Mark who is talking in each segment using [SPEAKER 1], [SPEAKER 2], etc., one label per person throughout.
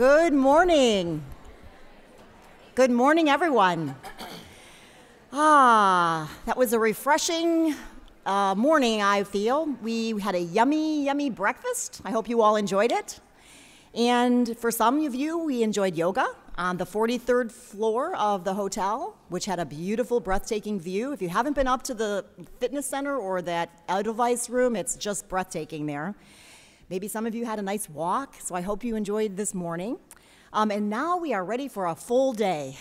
[SPEAKER 1] Good morning. Good morning, everyone. That was a refreshing morning, I feel. We had a yummy, yummy breakfast. I hope you all enjoyed it. And for some of you, we enjoyed yoga on the 43rd floor of the hotel, which had a beautiful, breathtaking view. If you haven't been up to the fitness center or that Edelweiss room, it's just breathtaking there. Maybe some of you had a nice walk, so I hope you enjoyed this morning. And now we are ready for a full day.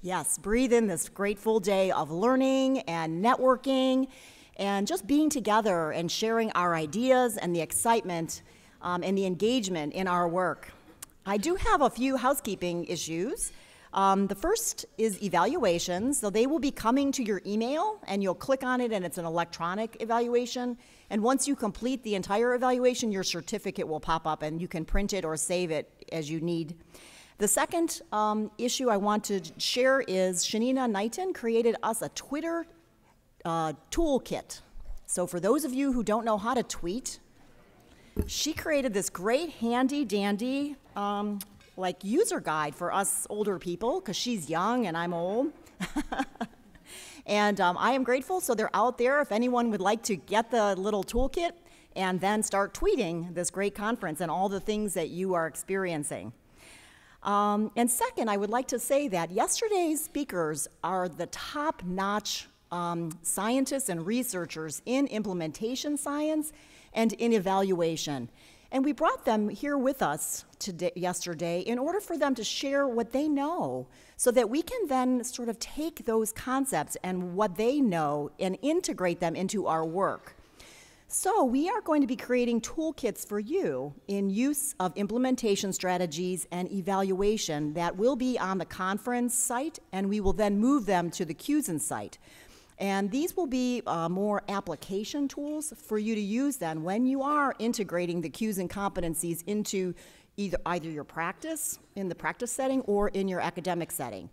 [SPEAKER 1] Yes, breathe in this great full day of learning and networking and just being together and sharing our ideas and the excitement and the engagement in our work. I do have a few housekeeping issues. The first is evaluations. So they will be coming to your email, and you'll click on it, and it's an electronic evaluation. And once you complete the entire evaluation, your certificate will pop up, and you can print it or save it as you need. The second issue I want to share is Shanina Knighton created us a Twitter toolkit. So for those of you who don't know how to tweet, she created this great handy-dandy user guide for us older people, because she's young and I'm old. And I am grateful, so they're out there if anyone would like to get the little toolkit and then start tweeting this great conference and all the things that you are experiencing. And second, I would like to say that yesterday's speakers are the top-notch scientists and researchers in implementation science and in evaluation. And we brought them here with us yesterday in order for them to share what they know so that we can then sort of take those concepts and what they know and integrate them into our work. So we are going to be creating toolkits for you in use of implementation strategies and evaluation that will be on the conference site, and we will then move them to the QSEN site. And these will be more application tools for you to use then when you are integrating the QSEN competencies into either your practice, in the practice setting, or in your academic setting.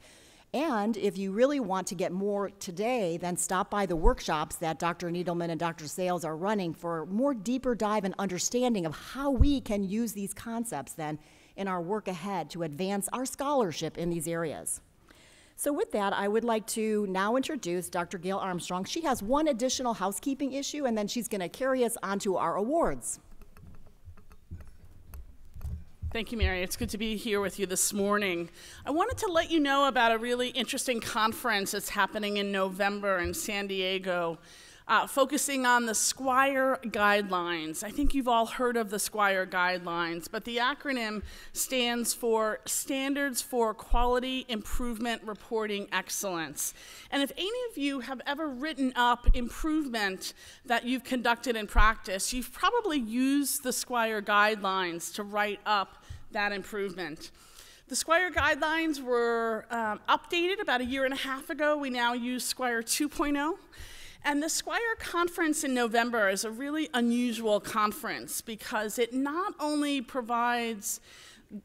[SPEAKER 1] And if you really want to get more today, then stop by the workshops that Dr. Needleman and Dr. Sales are running for more deeper dive and understanding of how we can use these concepts then in our work ahead to advance our scholarship in these areas. So with that, I would like to now introduce Dr. Gail Armstrong. She has one additional housekeeping issue, and then she's going to carry us onto our awards.
[SPEAKER 2] Thank you, Mary. It's good to be here with you this morning. I wanted to let you know about a really interesting conference that's happening in November in San Diego, focusing on the SQUIRE guidelines. I think you've all heard of the SQUIRE guidelines, but the acronym stands for Standards for Quality Improvement Reporting Excellence. And if any of you have ever written up improvement that you've conducted in practice, you've probably used the SQUIRE guidelines to write up that improvement. The SQUIRE guidelines were updated about 1.5 years ago. We now use SQUIRE 2.0. And the SQUIRE conference in November is a really unusual conference because it not only provides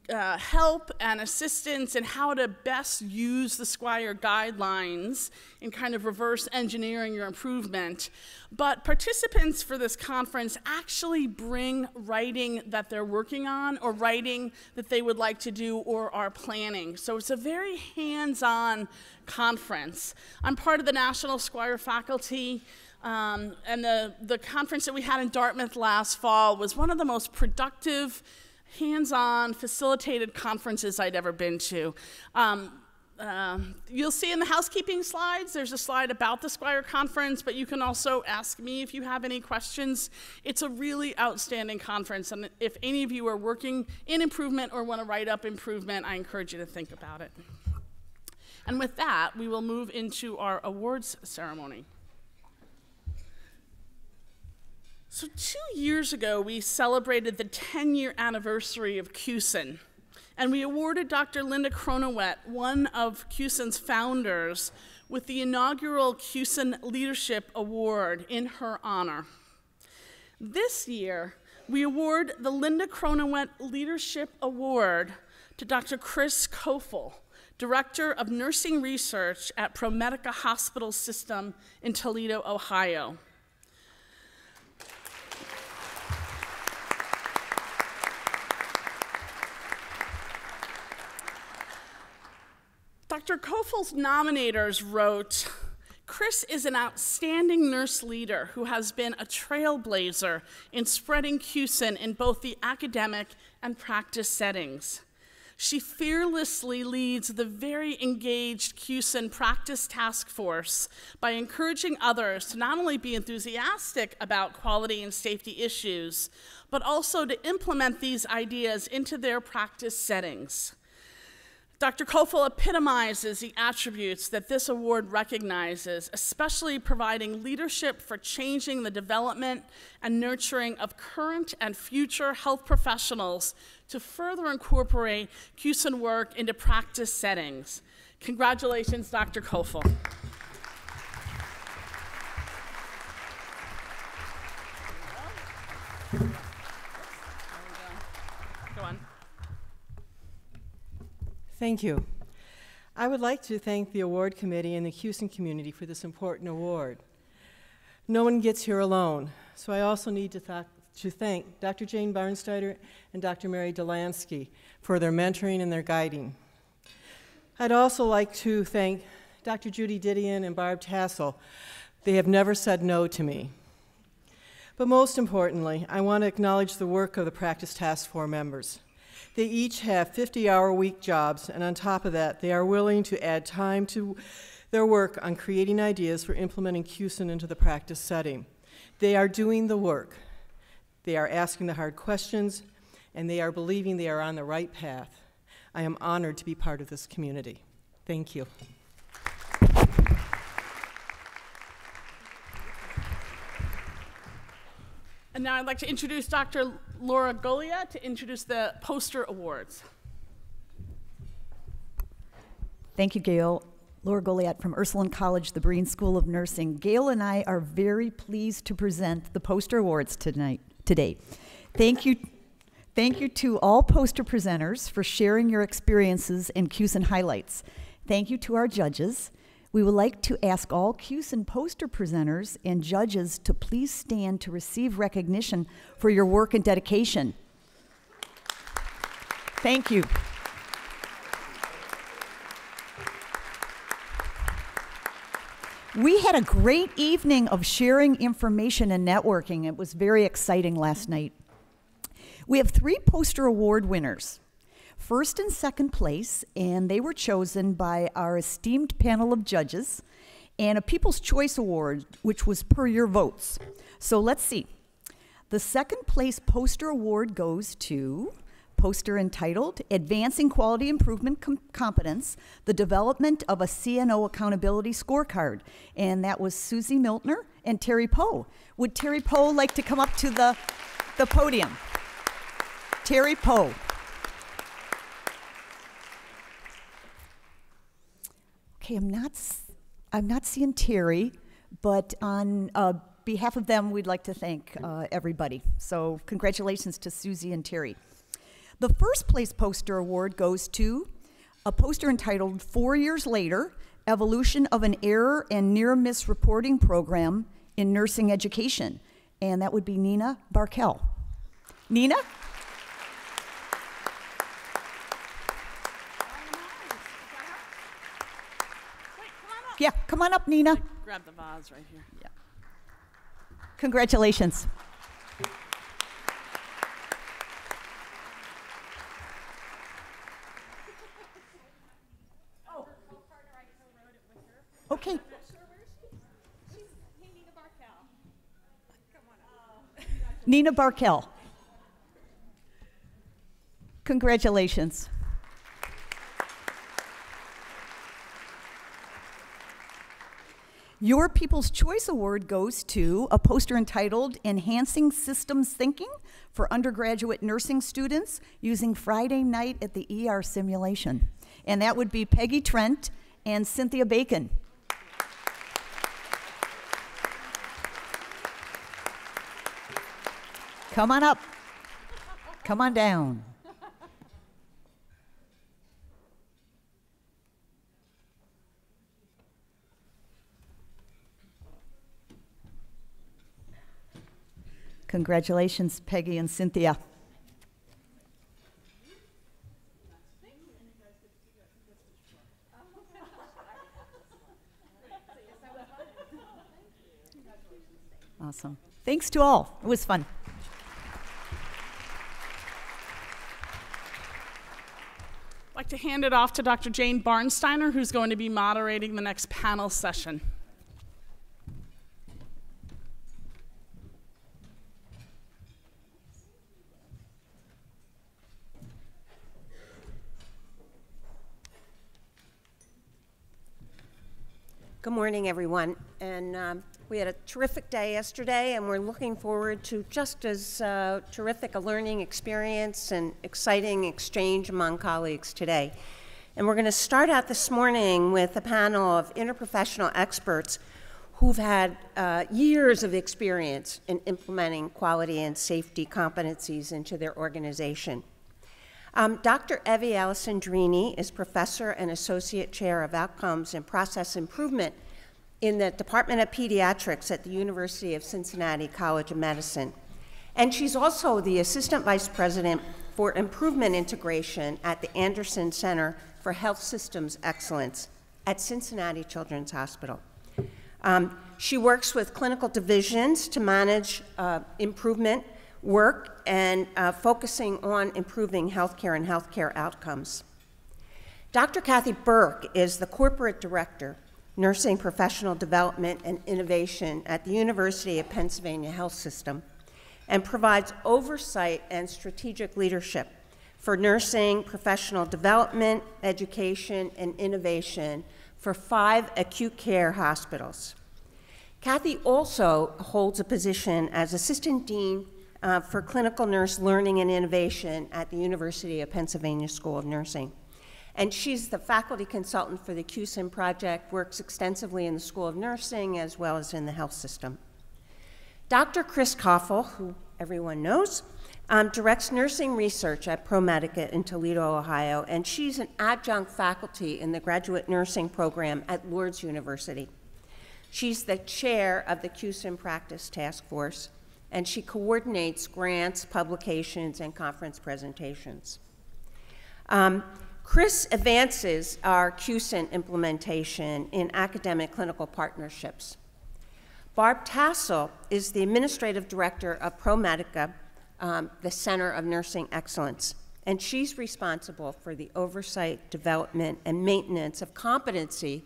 [SPEAKER 2] help and assistance in how to best use the SQUIRE guidelines in kind of reverse engineering your improvement, but participants for this conference actually bring writing that they're working on or writing that they would like to do or are planning. So it's a very hands-on conference. I'm part of the National SQUIRE faculty, and the conference that we had in Dartmouth last fall was one of the most productive hands-on, facilitated conferences I'd ever been to. You'll see in the housekeeping slides, there's a slide about the SQUIRE conference, but you can also ask me if you have any questions. It's a really outstanding conference, and if any of you are working in improvement or want to write up improvement, I encourage you to think about it. And with that, we will move into our awards ceremony. So 2 years ago, we celebrated the 10-year anniversary of QSEN, and we awarded Dr. Linda Cronowet, one of QSEN's founders, with the inaugural QSEN Leadership Award in her honor. This year, we award the Linda Cronowet Leadership Award to Dr. Chris Kofel, Director of Nursing Research at ProMedica Hospital System in Toledo, Ohio. Dr. Kofel's nominators wrote, Chris is an outstanding nurse leader who has been a trailblazer in spreading QSEN in both the academic and practice settings. She fearlessly leads the very engaged QSEN practice task force by encouraging others to not only be enthusiastic about quality and safety issues, but also to implement these ideas into their practice settings. Dr. Kofel epitomizes the attributes that this award recognizes, especially providing leadership for changing the development and nurturing of current and future health professionals to further incorporate QSEN work into practice settings. Congratulations, Dr. Kofel. Go on.
[SPEAKER 3] Thank you. I would like to thank the award committee and the QSEN community for this important award. No one gets here alone, so I also need to thank Dr. Jane Barnsteiner and Dr. Mary Delansky for their mentoring and their guiding. I'd also like to thank Dr. Judy Didion and Barb Tassel. They have never said no to me. But most importantly, I want to acknowledge the work of the Practice Task Force members. They each have 50-hour-a-week jobs, and on top of that, they are willing to add time to their work on creating ideas for implementing QSEN into the practice setting. They are doing the work. They are asking the hard questions, and they are believing they are on the right path. I am honored to be part of this community. Thank you.
[SPEAKER 2] And now I'd like to introduce Dr. Laura Golia to introduce the poster awards.
[SPEAKER 4] Thank you, Gail. Laura Goliath from Ursuline College, the Breen School of Nursing. Gail and I are very pleased to present the poster awards today. Thank you to all poster presenters for sharing your experiences and QSEN highlights. Thank you to our judges. We would like to ask all QSEN poster presenters and judges to please stand to receive recognition for your work and dedication. Thank you. We had a great evening of sharing information and networking. It was very exciting last night. We have 3 poster award winners. First and second place, and they were chosen by our esteemed panel of judges, and a People's Choice Award, which was per your votes. So let's see. The second place poster award goes to poster entitled Advancing Quality Improvement Competence, the Development of a CNO Accountability Scorecard. And that was Susie Miltner and Terry Poe. Would Terry Poe like to come up to the podium? Terry Poe. Okay, I'm not seeing Terry, but on behalf of them, we'd like to thank everybody. So congratulations to Susie and Terry. The first place poster award goes to a poster entitled 4 Years Later, Evolution of an Error and Near Miss Reporting Program in Nursing Education. And that would be Nina Barkel. Nina? Yeah, come on up, Nina.
[SPEAKER 2] Grab the vase right here.
[SPEAKER 4] Yeah. Congratulations.
[SPEAKER 2] Oh.
[SPEAKER 4] Okay. Nina Barkel. Congratulations. Your People's Choice Award goes to a poster entitled Enhancing Systems Thinking for Undergraduate Nursing Students Using Friday Night at the ER Simulation. And that would be Peggy Trent and Cynthia Bacon. Come on up. Come on down. Congratulations, Peggy and Cynthia. Awesome. Thanks to all. It was fun.
[SPEAKER 2] I'd like to hand it off to Dr. Jane Barnsteiner, who's going to be moderating the next panel session.
[SPEAKER 5] Good morning, everyone. And we had a terrific day yesterday, and we're looking forward to just as terrific a learning experience and exciting exchange among colleagues today. And we're going to start out this morning with a panel of interprofessional experts who've had years of experience in implementing quality and safety competencies into their organization. Dr. Evie Alessandrini is Professor and Associate Chair of Outcomes and Process Improvement in the Department of Pediatrics at the University of Cincinnati College of Medicine. And she's also the Assistant Vice President for Improvement Integration at the Anderson Center for Health Systems Excellence at Cincinnati Children's Hospital. She works with clinical divisions to manage improvement work and focusing on improving healthcare and healthcare outcomes. Dr. Kathy Burke is the Corporate Director, Nursing Professional Development and Innovation at the University of Pennsylvania Health System, and provides oversight and strategic leadership for nursing professional development, education, and innovation for 5 acute care hospitals. Kathy also holds a position as Assistant Dean for Clinical Nurse Learning and Innovation at the University of Pennsylvania School of Nursing. And she's the faculty consultant for the QSEN project, works extensively in the School of Nursing as well as in the health system. Dr. Chris Koffel, who everyone knows, directs nursing research at ProMedica in Toledo, Ohio, and she's an adjunct faculty in the graduate nursing program at Lourdes University. She's the chair of the QSEN Practice Task Force, and she coordinates grants, publications, and conference presentations. Chris advances our QSEN implementation in academic clinical partnerships. Barb Tassel is the administrative director of ProMedica, the Center of Nursing Excellence, and she's responsible for the oversight, development, and maintenance of competency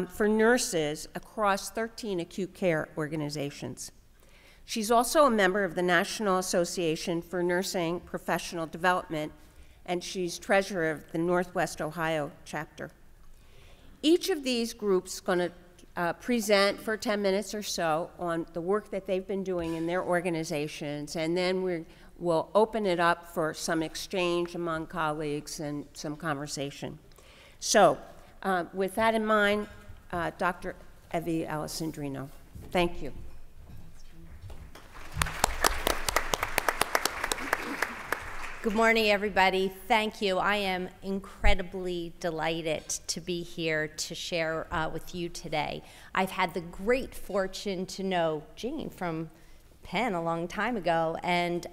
[SPEAKER 5] for nurses across 13 acute care organizations. She's also a member of the National Association for Nursing Professional Development, and she's treasurer of the Northwest Ohio chapter. Each of these groups is going to present for 10 minutes or so on the work that they've been doing in their organizations, and then we'll open it up for some exchange among colleagues and some conversation. So, with that in mind, Dr. Evie Alessandrini. Thank you.
[SPEAKER 6] Good morning, everybody. Thank you. I am incredibly delighted to be here to share with you today. I've had the great fortune to know Jane from Penn a long time ago, and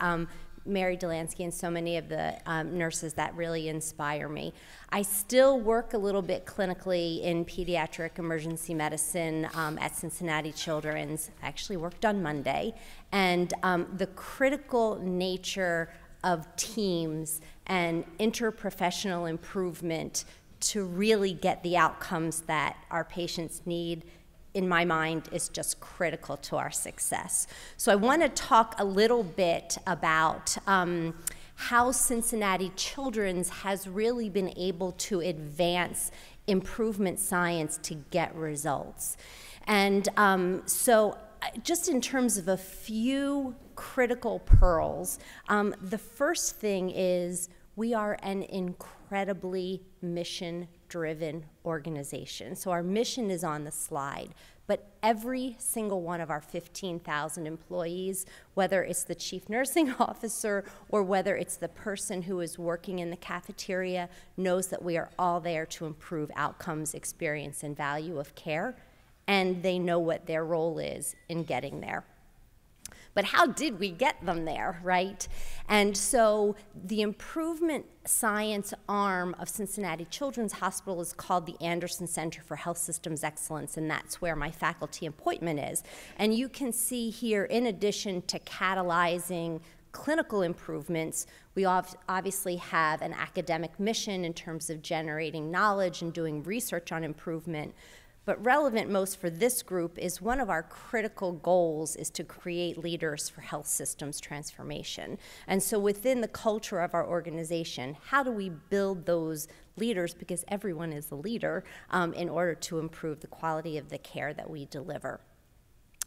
[SPEAKER 6] Mary Delansky and so many of the nurses that really inspire me. I still work a little bit clinically in pediatric emergency medicine at Cincinnati Children's. I actually worked on Monday, and the critical nature of teams and interprofessional improvement to really get the outcomes that our patients need, in my mind, is just critical to our success. So I want to talk a little bit about how Cincinnati Children's has really been able to advance improvement science to get results. And so just in terms of a few critical pearls, the first thing is we are an incredibly mission-driven organization. So our mission is on the slide, but every single one of our 15,000 employees, whether it's the chief nursing officer or whether it's the person who is working in the cafeteria, knows that we are all there to improve outcomes, experience, and value of care, and they know what their role is in getting there. But how did we get them there, right? And so the improvement science arm of Cincinnati Children's Hospital is called the Anderson Center for Health Systems Excellence, and that's where my faculty appointment is. And you can see here, in addition to catalyzing clinical improvements, we obviously have an academic mission in terms of generating knowledge and doing research on improvement. But relevant most for this group is one of our critical goals is to create leaders for health systems transformation. And so within the culture of our organization, how do we build those leaders, because everyone is a leader, in order to improve the quality of the care that we deliver?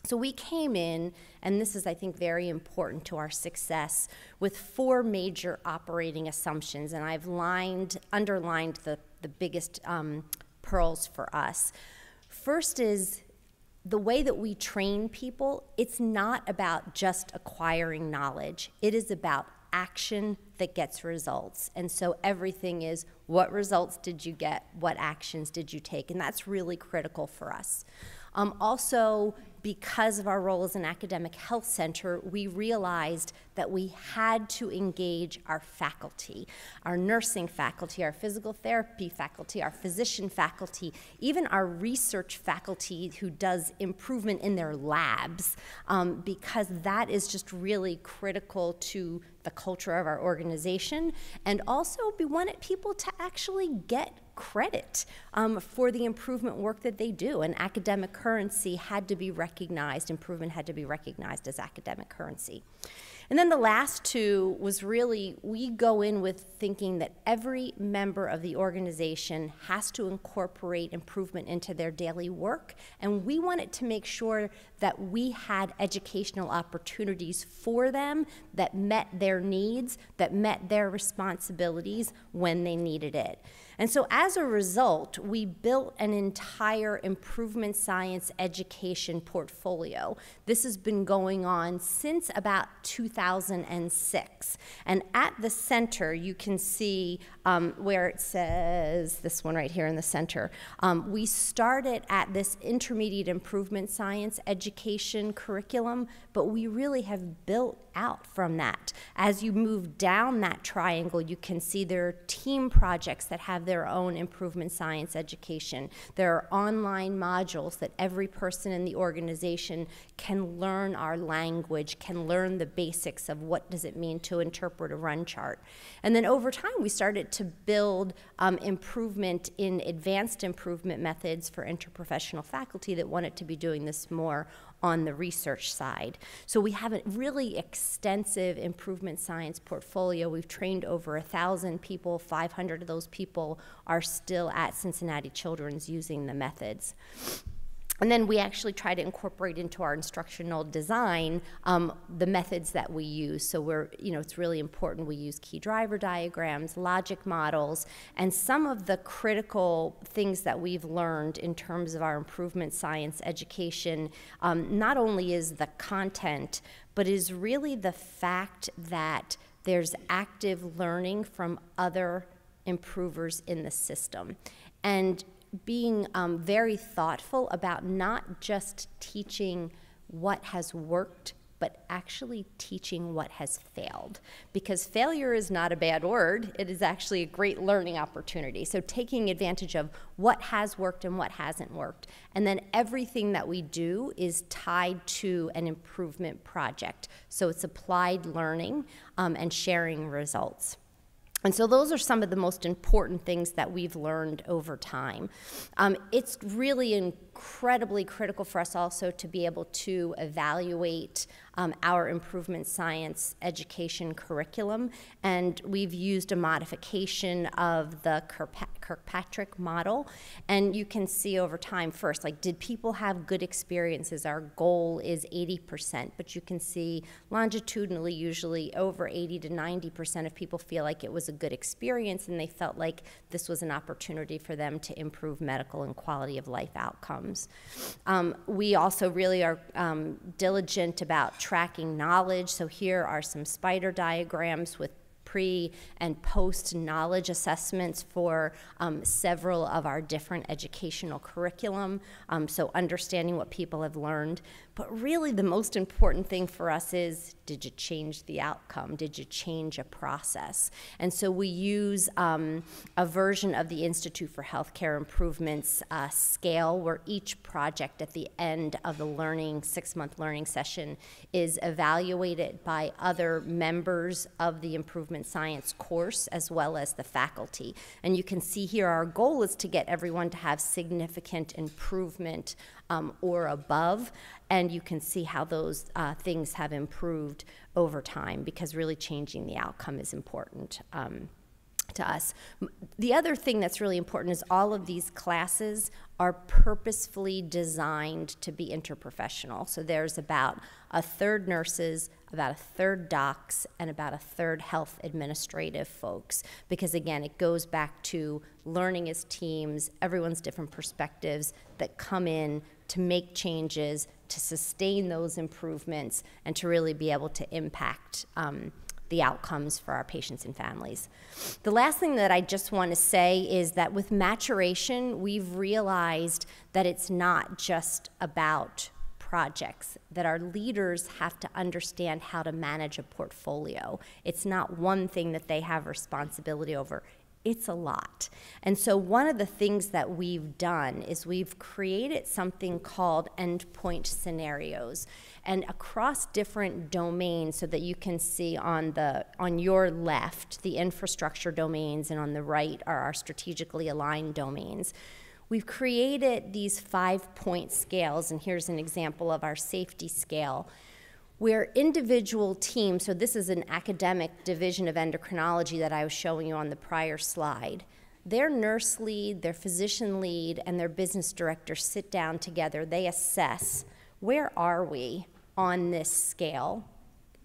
[SPEAKER 6] So we came in, and this is, I think, very important to our success, with 4 major operating assumptions, and I've underlined the biggest pearls for us. First is the way that we train people. It's not about just acquiring knowledge. It is about action that gets results. And so everything is, what results did you get? What actions did you take? And that's really critical for us. Also, because of our role as an academic health center, we realized that we had to engage our faculty, our nursing faculty, our physical therapy faculty, our physician faculty, even our research faculty who does improvement in their labs, because that is just really critical to the culture of our organization. And also, we wanted people to actually get credit for the improvement work that they do. And academic currency had to be recognized, improvement had to be recognized as academic currency. And then the last 2 was really, we go in with thinking that every member of the organization has to incorporate improvement into their daily work, and we wanted to make sure that we had educational opportunities for them that met their needs, that met their responsibilities when they needed it. And so as a result, we built an entire improvement science education portfolio. This has been going on since about 2006. And at the center, you can see where it says, this one right here in the center, we started at this intermediate improvement science education curriculum, but we really have built out from that. As you move down that triangle, you can see there are team projects that have their own improvement science education. There are online modules that every person in the organization can learn our language, can learn the basics of what does it mean to interpret a run chart. And then over time, we started to build improvement in advanced improvement methods for interprofessional faculty that wanted to be doing this more on the research side. So we have a really extensive improvement science portfolio. We've trained over 1,000 people. 500 of those people are still at Cincinnati Children's using the methods. And then we actually try to incorporate into our instructional design the methods that we use. So it's really important we use key driver diagrams, logic models, and some of the critical things that we've learned in terms of our improvement science education, not only is the content, but is really the fact that there's active learning from other improvers in the system. And being very thoughtful about not just teaching what has worked, but actually teaching what has failed. Because failure is not a bad word, it is actually a great learning opportunity. So taking advantage of what has worked and what hasn't worked. And then everything that we do is tied to an improvement project. So it's applied learning and sharing results. And so those are some of the most important things that we've learned over time. It's really incredibly critical for us also to be able to evaluate our improvement science education curriculum, and we've used a modification of the Kirkpatrick model, and you can see over time first, like, did people have good experiences? Our goal is 80%, but you can see longitudinally usually over 80 to 90% of people feel like it was a good experience and they felt like this was an opportunity for them to improve medical and quality of life outcomes. We also really are diligent about tracking knowledge. So here are some spider diagrams with pre and post knowledge assessments for several of our different educational curriculum, so understanding what people have learned. But really the most important thing for us is, did you change the outcome? Did you change a process? And so we use a version of the Institute for Healthcare Improvement's scale, where each project at the end of the six-month learning session is evaluated by other members of the improvement science course as well as the faculty. And you can see here our goal is to get everyone to have significant improvement or above, and you can see how those things have improved over time, because really changing the outcome is important to us. The other thing that's really important is all of these classes are purposefully designed to be interprofessional. So there's about a third nurses, about a third docs, and about a third health administrative folks, because again, it goes back to learning as teams, everyone's different perspectives that come in to make changes, to sustain those improvements, and to really be able to impact the outcomes for our patients and families. The last thing that I just want to say is that with maturation, we've realized that it's not just about projects, that our leaders have to understand how to manage a portfolio. It's not one thing that they have responsibility over. It's a lot. And so one of the things that we've done is we've created something called Endpoint Scenarios, and across different domains, so that you can see on your left the infrastructure domains, and on the right are our strategically aligned domains. We've created these 5-point scales, and here's an example of our safety scale, where individual teams, so this is an academic division of endocrinology that I was showing you on the prior slide, their nurse lead, their physician lead, and their business director sit down together. They assess, where are we on this scale,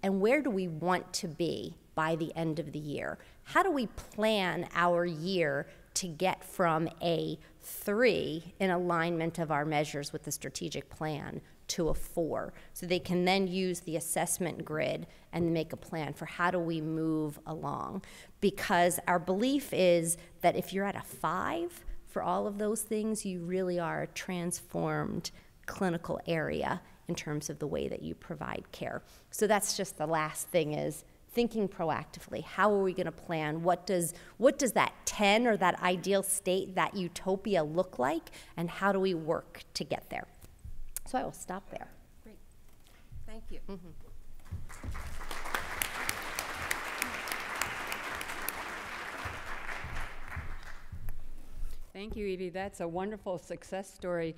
[SPEAKER 6] and where do we want to be by the end of the year? How do we plan our year to get from a 3 in alignment of our measures with the strategic plan to a 4, so they can then use the assessment grid and make a plan for how do we move along. Because our belief is that if you're at a 5 for all of those things, you really are a transformed clinical area in terms of the way that you provide care. So that's just the last thing, is thinking proactively. How are we going to plan? What does that 10 or that ideal state, that utopia look like, and how do we work to get there? So I will stop there.
[SPEAKER 5] Great. Thank you.
[SPEAKER 7] Thank you, Evie. That's a wonderful success story.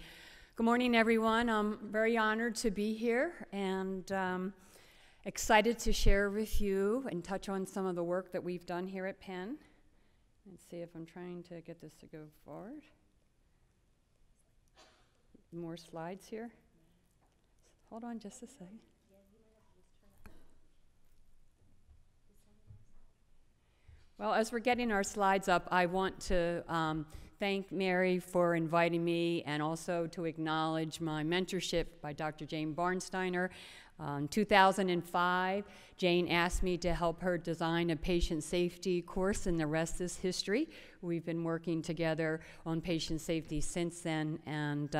[SPEAKER 7] Good morning, everyone. I'm very honored to be here and excited to share with you and touch on some of the work that we've done here at Penn. Let's see if I'm trying to get this to go forward. More slides here. Hold on just a second. Well, as we're getting our slides up, I want to thank Mary for inviting me, and also to acknowledge my mentorship by Dr. Jane Barnsteiner. In 2005, Jane asked me to help her design a patient safety course, and the rest is history. We've been working together on patient safety since then, and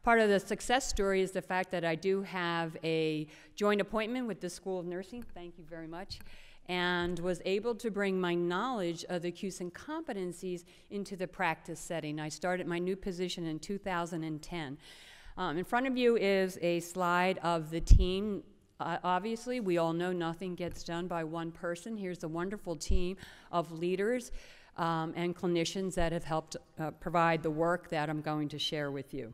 [SPEAKER 7] part of the success story is the fact that I do have a joint appointment with the School of Nursing, thank you very much, and was able to bring my knowledge of the QSEN competencies into the practice setting. I started my new position in 2010. In front of you is a slide of the team. Obviously, we all know nothing gets done by one person. Here's a wonderful team of leaders and clinicians that have helped provide the work that I'm going to share with you.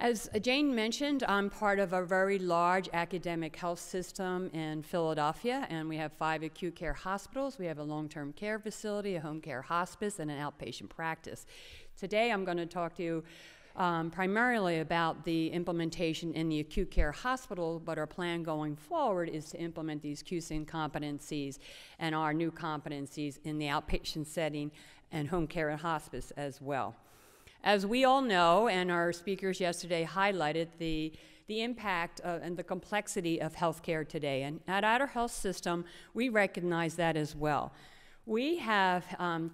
[SPEAKER 7] As Jane mentioned, I'm part of a very large academic health system in Philadelphia, and we have 5 acute care hospitals. We have a long-term care facility, a home care hospice, and an outpatient practice. Today, I'm going to talk to you primarily about the implementation in the acute care hospital, but our plan going forward is to implement these QSEN competencies and our new competencies in the outpatient setting and home care and hospice as well. As we all know, and our speakers yesterday highlighted, the the impact and the complexity of healthcare today. And at our health system, we recognize that as well. We have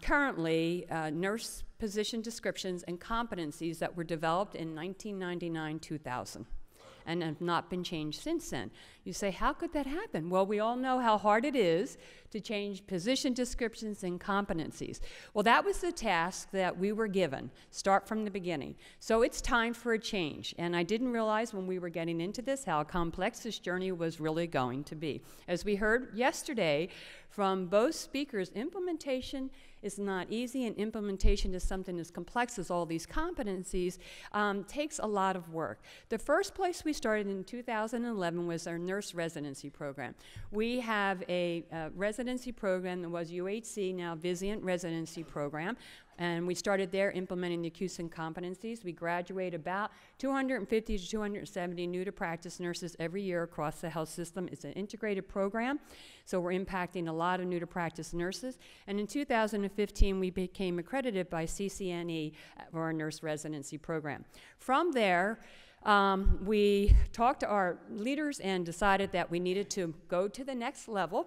[SPEAKER 7] currently nurse position descriptions and competencies that were developed in 1999-2000 and have not been changed since then. You say, how could that happen? Well, we all know how hard it is to change position descriptions and competencies. Well, that was the task that we were given, start from the beginning. So it's time for a change. And I didn't realize when we were getting into this how complex this journey was really going to be. As we heard yesterday from both speakers, implementation is not easy, and implementation is something as complex as all these competencies, takes a lot of work. The first place we started in 2011 was our nurse residency program. We have a residency program that was UHC, now Vizient residency program, and we started there implementing the QSEN competencies. We graduate about 250 to 270 new to practice nurses every year across the health system. It's an integrated program, so we're impacting a lot of new to practice nurses. And in 2015, we became accredited by CCNE for our nurse residency program. From there, we talked to our leaders and decided that we needed to go to the next level.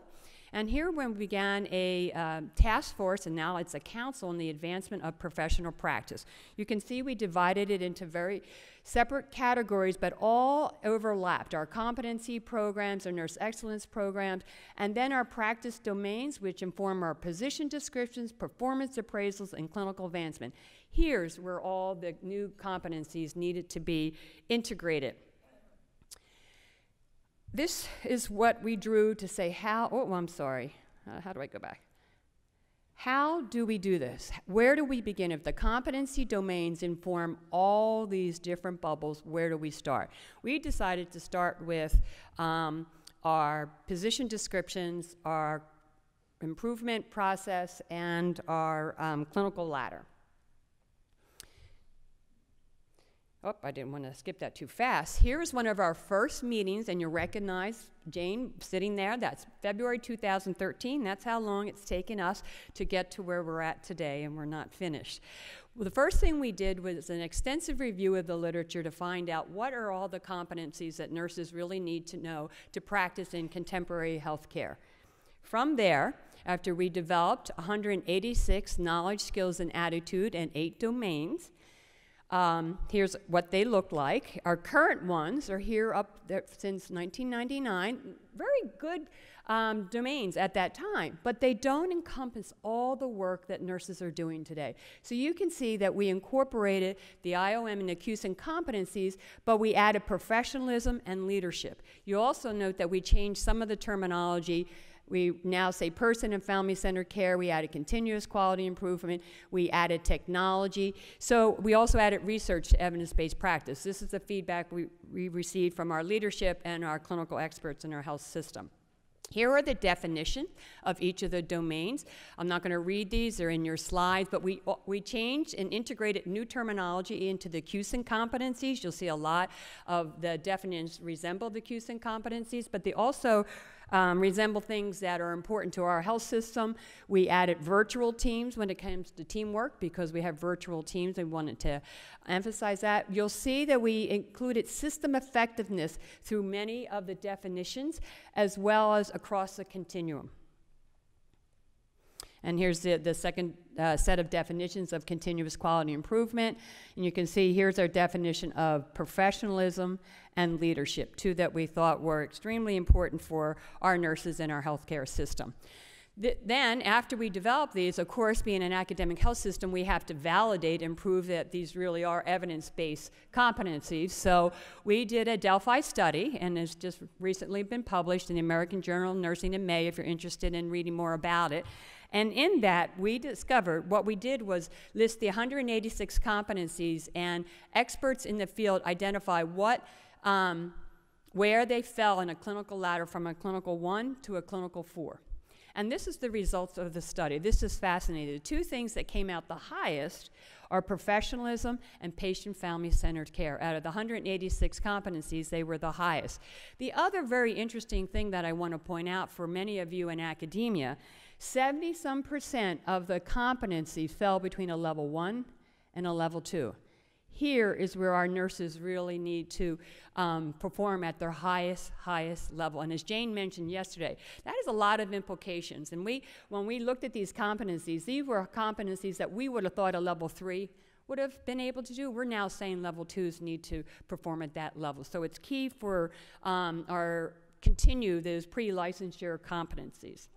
[SPEAKER 7] And here when we began a task force, and now it's a council in the advancement of professional practice. You can see we divided it into very separate categories, but all overlapped. Our competency programs, our nurse excellence programs, and then our practice domains, which inform our position descriptions, performance appraisals, and clinical advancement. Here's where all the new competencies needed to be integrated. This is what we drew to say how, how do I go back? How do we do this? Where do we begin? If the competency domains inform all these different bubbles, where do we start? We decided to start with our position descriptions, our improvement process, and our clinical ladder. Oh, I didn't want to skip that too fast. Here's one of our first meetings, and you'll recognize Jane sitting there. That's February 2013. That's how long it's taken us to get to where we're at today, and we're not finished. Well, the first thing we did was an extensive review of the literature to find out what are all the competencies that nurses really need to know to practice in contemporary healthcare. From there, after we developed 186 knowledge, skills, and attitude and 8 domains, here's what they look like. Our current ones are here up there since 1999. Very good domains at that time, but they don't encompass all the work that nurses are doing today. So you can see that we incorporated the IOM and the QSEN competencies, but we added professionalism and leadership. You also note that we changed some of the terminology. We now say person and family-centered care. We added continuous quality improvement. We added technology. So we also added research to evidence-based practice. This is the feedback we received from our leadership and our clinical experts in our health system. Here are the definitions of each of the domains. I'm not going to read these, they're in your slides, but we changed and integrated new terminology into the QSEN competencies. You'll see a lot of the definitions resemble the QSEN competencies, but they also resemble things that are important to our health system. We added virtual teams when it comes to teamwork because we have virtual teams. We wanted to emphasize that. You'll see that we included system effectiveness through many of the definitions as well as across the continuum. And here's the second set of definitions of continuous quality improvement. And you can see here's our definition of professionalism and leadership, two that we thought were extremely important for our nurses in our healthcare system. Then, after we develop these, of course, being an academic health system, we have to validate and prove that these really are evidence-based competencies. So we did a Delphi study, and it's just recently been published in the American Journal of Nursing in May, if you're interested in reading more about it. And in that, we discovered what we did was list the 186 competencies, and experts in the field identify where they fell in a clinical ladder from a clinical 1 to a clinical 4. And this is the results of the study. This is fascinating. The two things that came out the highest are professionalism and patient family-centered care. Out of the 186 competencies, they were the highest. The other very interesting thing that I want to point out for many of you in academia, 70-some% of the competencies fell between a level 1 and a level 2. Here is where our nurses really need to perform at their highest level. And as Jane mentioned yesterday, that has a lot of implications. And when we looked at these competencies, these were competencies that we would have thought a level 3 would have been able to do. We're now saying level 2s need to perform at that level. So it's key for continue those pre-licensure competencies.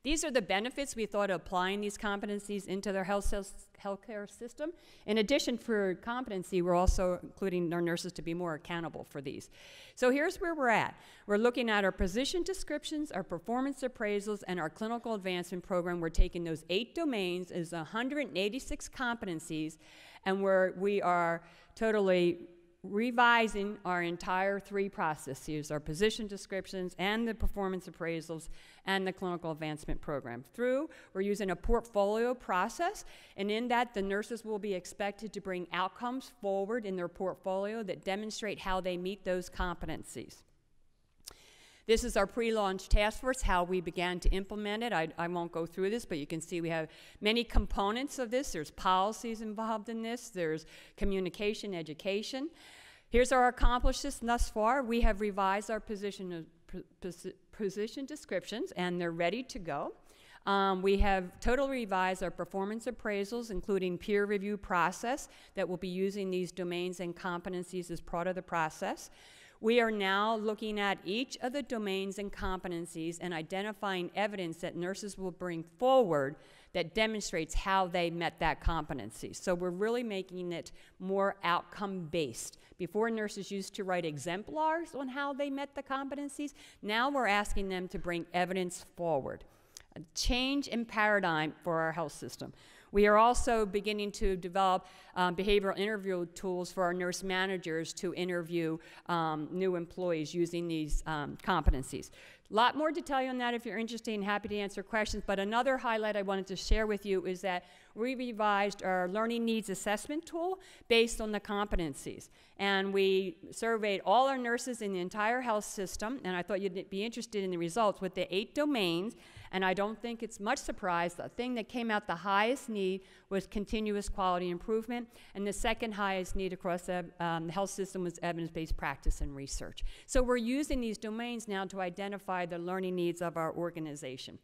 [SPEAKER 7] These are the benefits we thought of applying these competencies into their healthcare system. In addition, for competency, we're also including our nurses to be more accountable for these. So here's where we're at. We're looking at our position descriptions, our performance appraisals, and our clinical advancement program. We're taking those 8 domains as 186 competencies, and we are totally revising our entire 3 processes, our position descriptions and the performance appraisals and the clinical advancement program. We're using a portfolio process, and in that the nurses will be expected to bring outcomes forward in their portfolio that demonstrate how they meet those competencies. This is our pre-launch task force, how we began to implement it. I won't go through this, but you can see we have many components of this. There's policies involved in this. There's communication, education. Here's our accomplishments thus far. We have revised our position descriptions, and they're ready to go. We have totally revised our performance appraisals, including peer review process that will be using these domains and competencies as part of the process. We are now looking at each of the domains and competencies and identifying evidence that nurses will bring forward that demonstrates how they met that competency. So we're really making it more outcome-based. Before, nurses used to write exemplars on how they met the competencies. Now we're asking them to bring evidence forward. A change in paradigm for our health system. We are also beginning to develop behavioral interview tools for our nurse managers to interview new employees using these competencies. A lot more to tell you on that if you're interested, and happy to answer questions. But another highlight I wanted to share with you is that we revised our learning needs assessment tool based on the competencies. And we surveyed all our nurses in the entire health system, and I thought you'd be interested in the results with the 8 domains. And I don't think it's much surprise. The thing that came out the highest need was continuous quality improvement, and the second highest need across the health system was evidence-based practice and research. So we're using these domains now to identify the learning needs of our organization.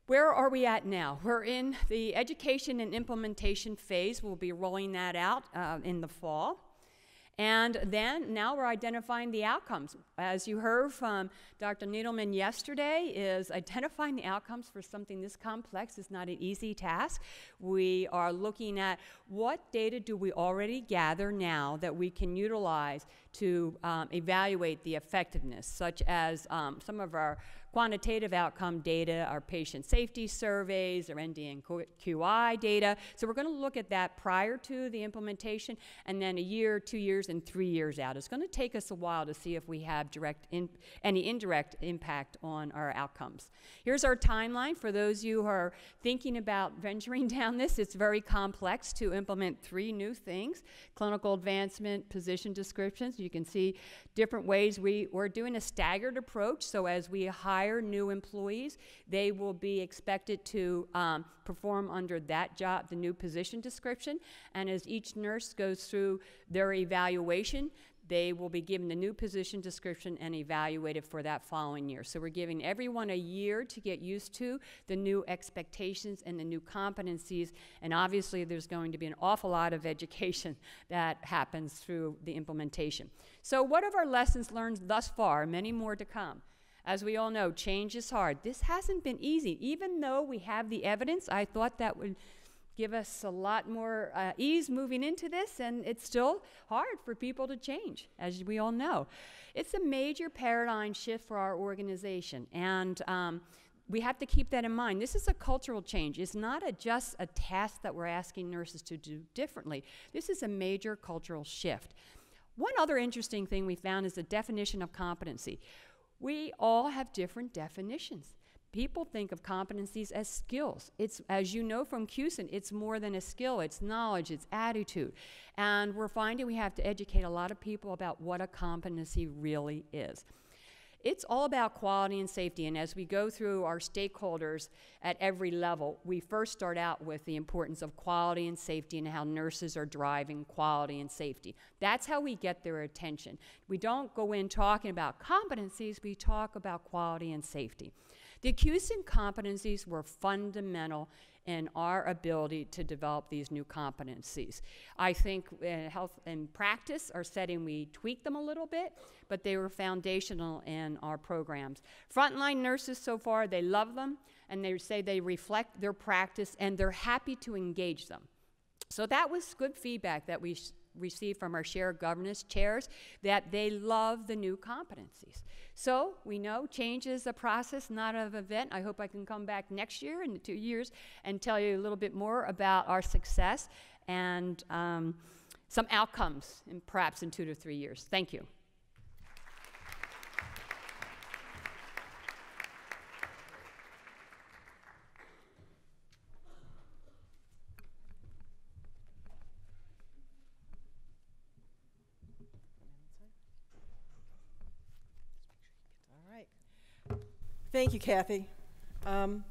[SPEAKER 7] Where are we at now? We're in the education and implementation phase. We'll be rolling that out in the fall. And then now we're identifying the outcomes. As you heard from Dr. Needleman yesterday, is identifying the outcomes for something this complex is not an easy task. We are looking at what data do we already gather now that we can utilize to evaluate the effectiveness, such as some of our quantitative outcome data, our patient safety surveys, our NDNQI data. So we're going to look at that prior to the implementation, and then a year, 2 years, and 3 years out. It's going to take us a while to see if we have any indirect impact on our outcomes. Here's our timeline for those of you who are thinking about venturing down this. It's very complex to implement 3 new things: clinical advancement, position descriptions. You can see different ways we're doing a staggered approach. So as we hire new employees, they will be expected to perform under that job, the new position description. And as each nurse goes through their evaluation, they will be given the new position description and evaluated for that following year. So we're giving everyone a year to get used to the new expectations and the new competencies, and obviously there's going to be an awful lot of education that happens through the implementation. So what are our lessons learned thus far? Many more to come. As we all know, change is hard. This hasn't been easy. Even though we have the evidence, I thought that would give us a lot more ease moving into this, and it's still hard for people to change, as we all know. It's a major paradigm shift for our organization, and we have to keep that in mind. This is a cultural change. It's not just a task that we're asking nurses to do differently. This is a major cultural shift. One other interesting thing we found is the definition of competency. We all have different definitions. People think of competencies as skills. It's, as you know from QSEN, it's more than a skill. It's knowledge, it's attitude. And we're finding we have to educate a lot of people about what a competency really is. It's all about quality and safety, and as we go through our stakeholders at every level, we first start out with the importance of quality and safety and how nurses are driving quality and safety. That's how we get their attention. We don't go in talking about competencies, we talk about quality and safety. The QSEN competencies were fundamental in our ability to develop these new competencies. I think health and practice are setting, we tweak them a little bit, but they were foundational in our programs. Frontline nurses so far, they love them, and they say they reflect their practice, and they're happy to engage them. So that was good feedback that we received from our shared governance chairs, that they love the new competencies. So we know change is a process, not an event. I hope I can come back next year in 2 years and tell you a little bit more about our success and some outcomes, perhaps in 2 to 3 years. Thank you.
[SPEAKER 3] Thank you, Kathy. ProMedica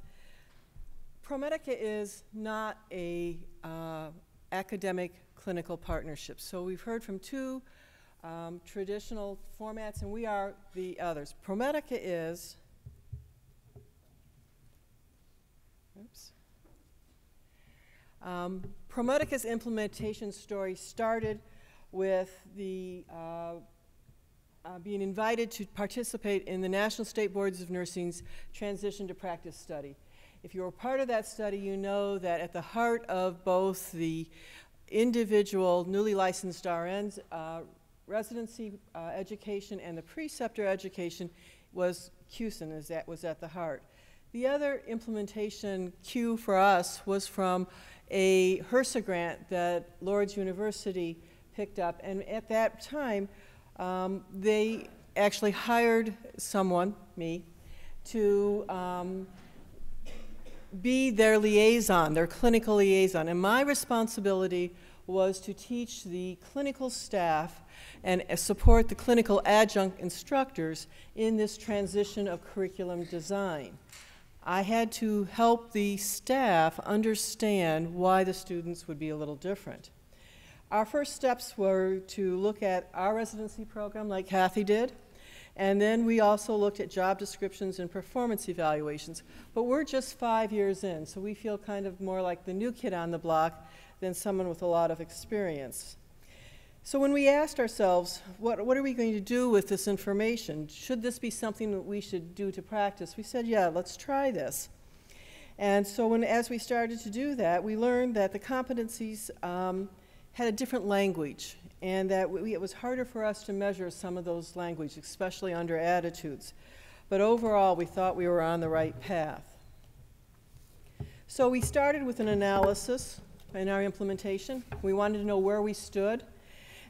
[SPEAKER 3] is not a academic clinical partnership. So we've heard from two traditional formats, and we are the others. ProMedica is, ProMedica's implementation story started with the being invited to participate in the National State Boards of Nursing's Transition to Practice study. If you were part of that study, you know that at the heart of both the individual newly licensed RN's residency education and the preceptor education was QSEN, as that was at the heart. The other implementation cue for us was from a HRSA grant that Lourdes University picked up, and at that time, they actually hired someone, me, to be their liaison, their clinical liaison. And my responsibility was to teach the clinical staff and support the clinical adjunct instructors in this transition of curriculum design. I had to help the staff understand why the students would be a little different. Our first steps were to look at our residency program like Kathy did, and then we also looked at job descriptions and performance evaluations. But we're just 5 years in, so we feel kind of more like the new kid on the block than someone with a lot of experience. So when we asked ourselves, what are we going to do with this information? Should this be something that we should do to practice? We said, yeah, let's try this. And so as we started to do that, we learned that the competencies had a different language, and that it was harder for us to measure some of those languages, especially under attitudes. But overall, we thought we were on the right path. So we started with an analysis in our implementation. We wanted to know where we stood,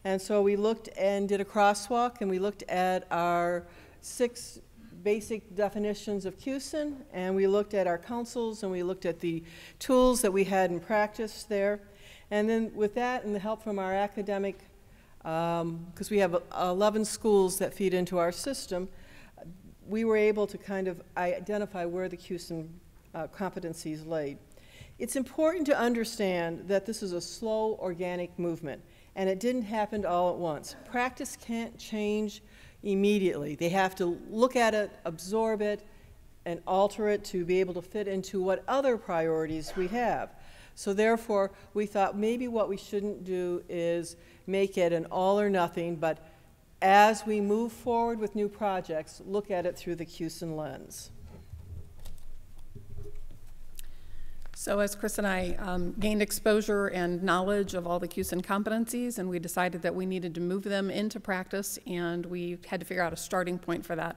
[SPEAKER 3] and so we looked and did a crosswalk, and we looked at our 6 basic definitions of QSEN, and we looked at our councils, and we looked at the tools that we had in practice there. And then with that and the help from our academic, because we have 11 schools that feed into our system, we were able to kind of identify where the QSEN competencies laid. It's important to understand that this is a slow, organic movement, and it didn't happen all at once. Practice can't change immediately. They have to look at it, absorb it, and alter it to be able to fit into what other priorities we have. So therefore, we thought maybe what we shouldn't do is make it an all or nothing, but as we move forward with new projects, look at it through the QSEN lens.
[SPEAKER 8] So as Chris and I gained exposure and knowledge of all the QSEN competencies, and we decided that we needed to move them into practice, and we had to figure out a starting point for that.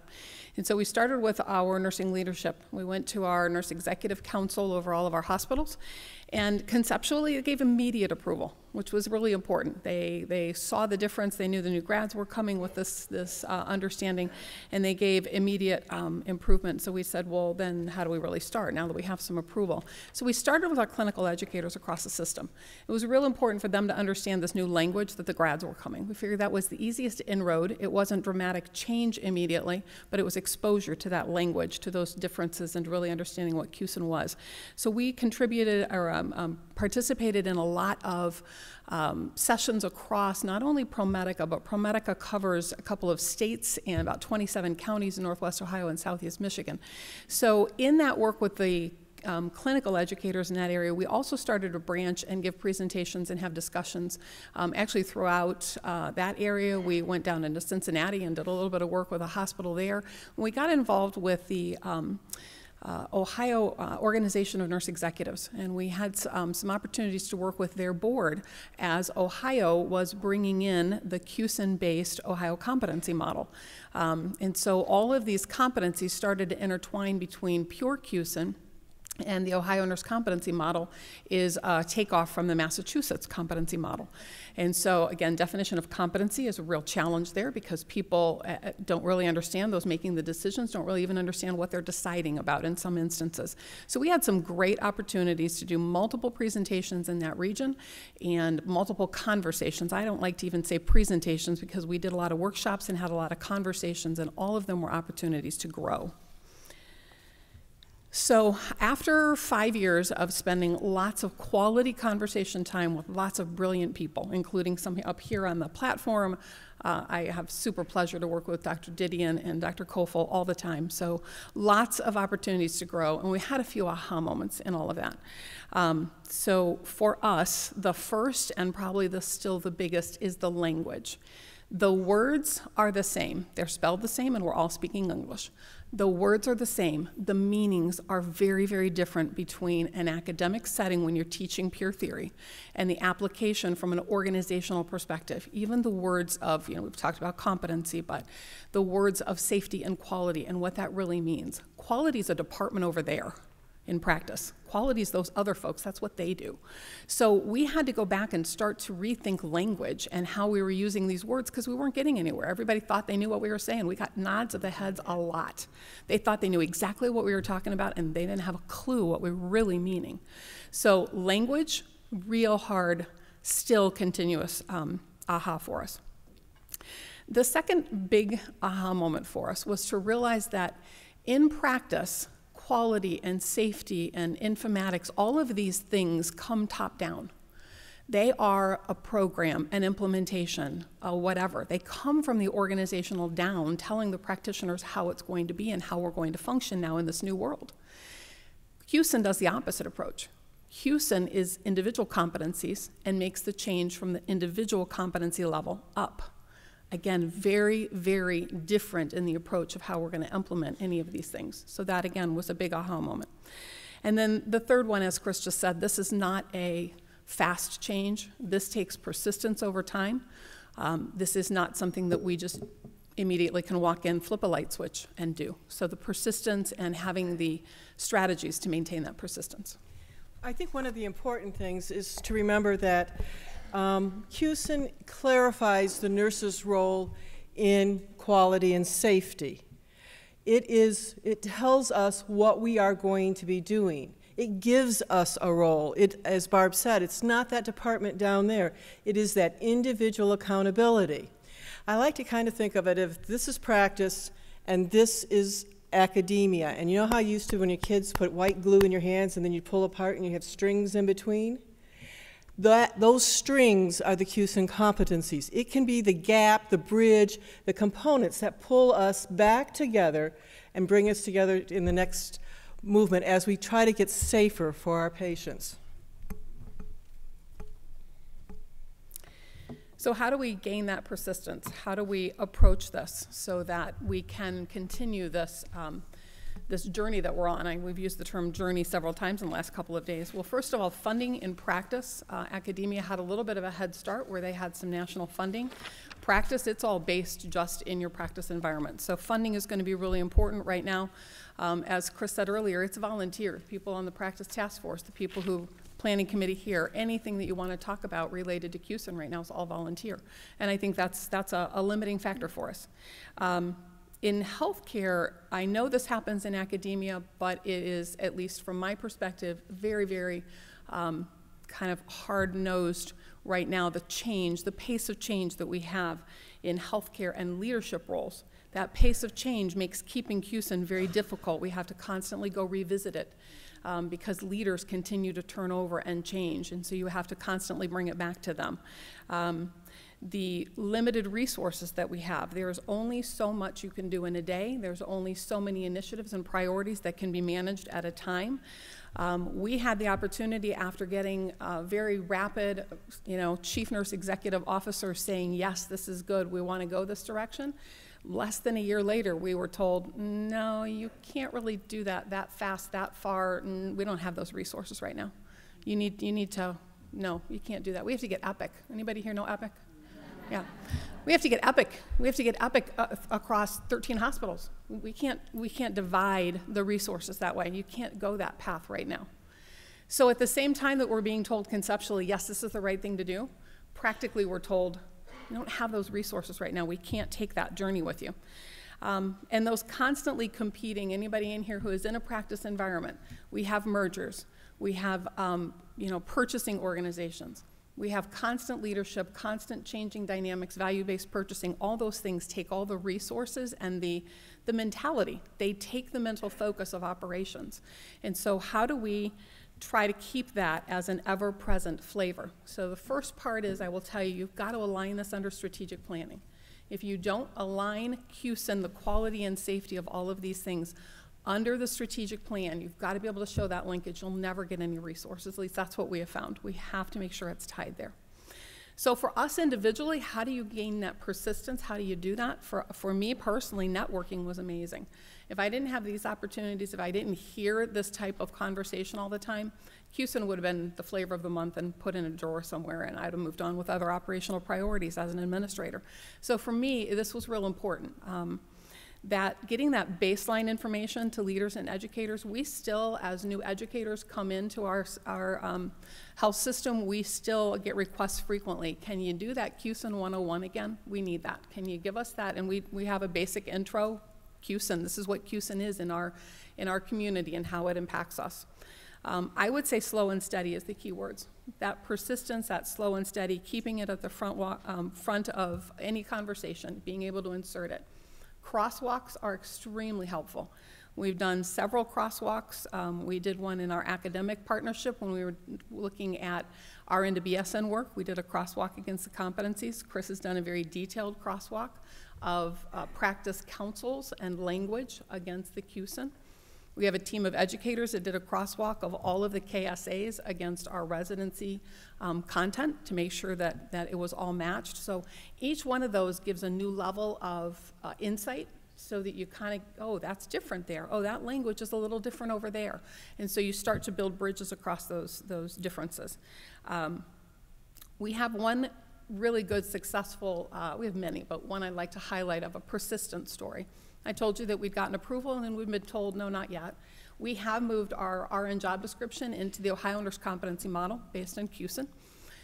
[SPEAKER 8] And so we started with our nursing leadership. We went to our nurse executive council over all of our hospitals, and conceptually it gave immediate approval, which was really important. They saw the difference. They knew the new grads were coming with this understanding, and they gave immediate improvement. So we said, well, then how do we really start now that we have some approval? So we started with our clinical educators across the system. It was real important for them to understand this new language that the grads were coming. We figured that was the easiest inroad. It wasn't dramatic change immediately, but it was exposure to that language, to those differences, and really understanding what QSEN was. So we contributed or participated in a lot of sessions across not only ProMedica, but ProMedica covers a couple of states and about 27 counties in Northwest Ohio and Southeast Michigan. So in that work with the clinical educators in that area, we also started to branch and give presentations and have discussions. Actually throughout that area, we went down into Cincinnati and did a little bit of work with a hospital there. We got involved with the Ohio Organization of Nurse Executives, and we had some opportunities to work with their board as Ohio was bringing in the QSEN-based Ohio competency model. And so all of these competencies started to intertwine between pure QSEN, and the Ohio Nurse Competency Model is a takeoff from the Massachusetts Competency Model. And so, again, definition of competency is a real challenge there because people don't really understand, those making the decisions don't really even understand what they're deciding about in some instances. So we had some great opportunities to do multiple presentations in that region and multiple conversations. I don't like to even say presentations because we did a lot of workshops and had a lot of conversations, and all of them were opportunities to grow. So after 5 years of spending lots of quality conversation time with lots of brilliant people, including some up here on the platform, I have super pleasure to work with Dr. Didion and Dr. Kofel all the time. So lots of opportunities to grow, and we had a few aha moments in all of that. So for us, the first and probably still the biggest is the language. The words are the same. They're spelled the same, and we're all speaking English. The words are the same. The meanings are very, very different between an academic setting when you're teaching pure theory and the application from an organizational perspective. Even the words of, we've talked about competency, but the words of safety and quality and what that really means. Quality is a department over there in practice. Quality is those other folks. That's what they do. So we had to go back and start to rethink language and how we were using these words because we weren't getting anywhere. Everybody thought they knew what we were saying. We got nods of the heads a lot. They thought they knew exactly what we were talking about, and they didn't have a clue what we were really meaning. So language, real hard, still continuous aha for us. The second big aha moment for us was to realize that in practice, quality and safety and informatics, all of these things come top down. They are a program, an implementation, whatever. They come from the organizational down, telling the practitioners how it's going to be and how we're going to function now in this new world. Hewson does the opposite approach. Hewson is individual competencies and makes the change from the individual competency level up. Again, very, very different in the approach of how we're going to implement any of these things. So that, again, was a big aha moment. And then the third one, as Chris just said, this is not a fast change. This takes persistence over time. This is not something that we just immediately can walk in, flip a light switch, and do. So the persistence and having the strategies to maintain that persistence.
[SPEAKER 3] I think one of the important things is to remember that QSEN clarifies the nurse's role in quality and safety. It tells us what we are going to be doing. It gives us a role. As Barb said, it's not that department down there. It is that individual accountability. I like to kind of think of it if this is practice and this is academia. And you know how you used to when your kids put white glue in your hands and then you pull apart and you have strings in between? Those strings are the QSEN competencies. It can be the gap, the bridge, the components that pull us back together and bring us together in the next movement as we try to get safer for our patients.
[SPEAKER 8] So how do we gain that persistence? How do we approach this so that we can continue this this journey that we're on? We've used the term journey several times in the last couple of days. Well, first of all, funding in practice. Academia had a little bit of a head start where they had some national funding. Practice, it's all based just in your practice environment. So funding is going to be really important right now. As Chris said earlier, it's volunteer. People on the practice task force, the people who planning committee here, anything that you want to talk about related to QSEN right now is all volunteer. And I think that's a limiting factor for us. In healthcare, I know this happens in academia, but it is, at least from my perspective, very, very kind of hard-nosed right now, the pace of change that we have in healthcare and leadership roles. That pace of change makes keeping QSEN very difficult. We have to constantly go revisit it because leaders continue to turn over and change, and so you have to constantly bring it back to them. The limited resources that we have, there's only so much you can do in a day. There's only so many initiatives and priorities that can be managed at a time. We had the opportunity, after getting very rapid, chief nurse executive officer saying, yes, this is good, we want to go this direction. Less than a year later, we were told, no, you can't really do that fast, that far, and we don't have those resources right now. You need to, no, you can't do that. We have to get Epic. Anybody here know Epic? Yeah, we have to get Epic. We have to get Epic across 13 hospitals. We can't divide the resources that way. You can't go that path right now. So at the same time that we're being told conceptually, yes, this is the right thing to do, practically we're told, you don't have those resources right now. We can't take that journey with you. And those constantly competing, anybody in here who is in a practice environment, we have mergers, we have purchasing organizations. We have constant leadership, constant changing dynamics, value-based purchasing. All those things take all the resources and the mentality. They take the mental focus of operations. And so how do we try to keep that as an ever-present flavor? So the first part is, I will tell you, you've got to align this under strategic planning. If you don't align QSEN, the quality and safety of all of these things, under the strategic plan, you've got to be able to show that linkage. You'll never get any resources. At least that's what we have found. We have to make sure it's tied there. So for us individually, how do you gain that persistence? How do you do that? For me personally, networking was amazing. If I didn't have these opportunities, if I didn't hear this type of conversation all the time, QSEN would have been the flavor of the month and put in a drawer somewhere, and I'd have moved on with other operational priorities as an administrator. So for me, this was real important. That getting that baseline information to leaders and educators, we still, as new educators come into our health system, we still get requests frequently. Can you do that QSEN 101 again? We need that. Can you give us that? And we have a basic intro, QSEN. This is what QSEN is in our community and how it impacts us. I would say slow and steady is the key words. That persistence, that slow and steady, keeping it at the front of any conversation, being able to insert it. Crosswalks are extremely helpful. We've done several crosswalks. We did one in our academic partnership when we were looking at our into BSN work. We did a crosswalk against the competencies. Chris has done a very detailed crosswalk of practice councils and language against the QSEN. We have a team of educators that did a crosswalk of all of the KSAs against our residency content to make sure that it was all matched. So each one of those gives a new level of insight so that you kind of, oh, that's different there. Oh, that language is a little different over there. And so you start to build bridges across those differences. We have one really good, successful, we have many, but one I'd like to highlight of a persistent story. I told you that we'd gotten approval and then we'd been told, no, not yet. We have moved our RN job description into the Ohio Nurse Competency Model based on QSEN.